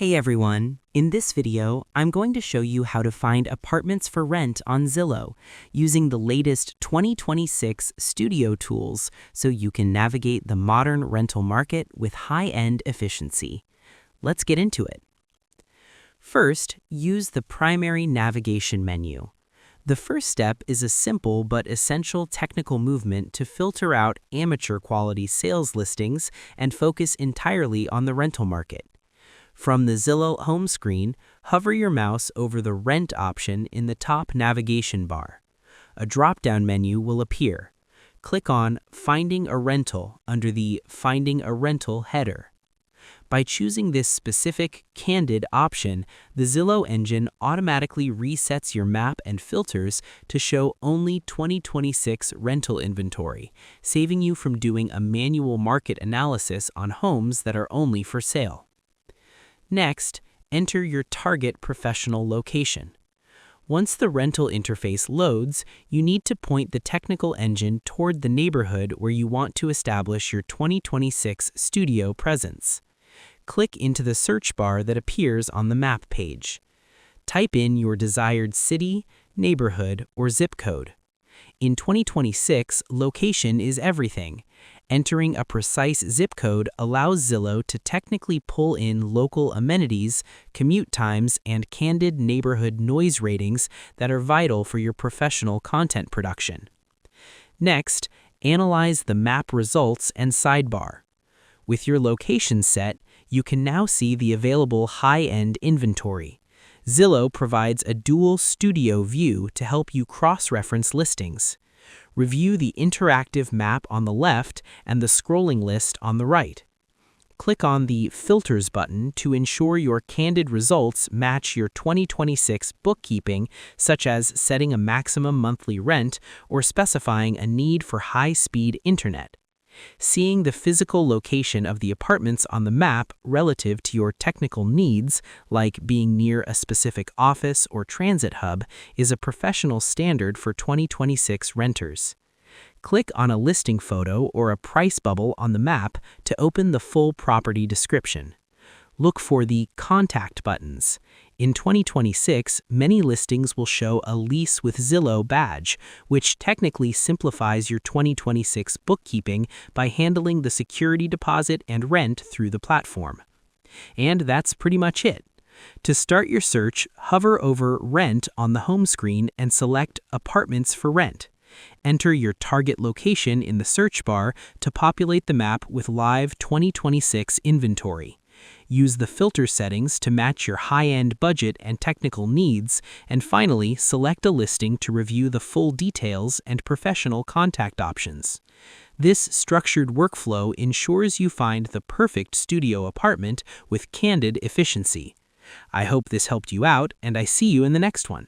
Hey everyone! In this video, I'm going to show you how to find apartments for rent on Zillow using the latest 2026 studio tools so you can navigate the modern rental market with high-end efficiency. Let's get into it. First, use the primary navigation menu. The first step is a simple but essential technical movement to filter out amateur quality sales listings and focus entirely on the rental market. From the Zillow home screen, hover your mouse over the Rent option in the top navigation bar. A drop-down menu will appear. Click on Finding a Rental under the Finding a Rental header. By choosing this specific, candid option, the Zillow engine automatically resets your map and filters to show only 2026 rental inventory, saving you from doing a manual market analysis on homes that are only for sale. Next, enter your target professional location. Once the rental interface loads, you need to point the technical engine toward the neighborhood where you want to establish your 2026 studio presence. Click into the search bar that appears on the map page. Type in your desired city, neighborhood, or zip code. In 2026, location is everything. Entering a precise zip code allows Zillow to technically pull in local amenities, commute times, and candid neighborhood noise ratings that are vital for your professional content production. Next, analyze the map results and sidebar. With your location set, you can now see the available high-end inventory. Zillow provides a dual studio view to help you cross-reference listings. Review the interactive map on the left and the scrolling list on the right. Click on the Filters button to ensure your candid results match your 2026 bookkeeping, such as setting a maximum monthly rent or specifying a need for high-speed internet. Seeing the physical location of the apartments on the map relative to your technical needs, like being near a specific office or transit hub, is a professional standard for 2026 renters. Click on a listing photo or a price bubble on the map to open the full property description. Look for the Contact buttons. In 2026, many listings will show a Lease with Zillow badge, which technically simplifies your 2026 bookkeeping by handling the security deposit and rent through the platform. And that's pretty much it. To start your search, hover over Rent on the home screen and select Apartments for Rent. Enter your target location in the search bar to populate the map with live 2026 inventory. Use the filter settings to match your high-end budget and technical needs, and finally, select a listing to review the full details and professional contact options. This structured workflow ensures you find the perfect studio apartment with candid efficiency. I hope this helped you out, and I see you in the next one.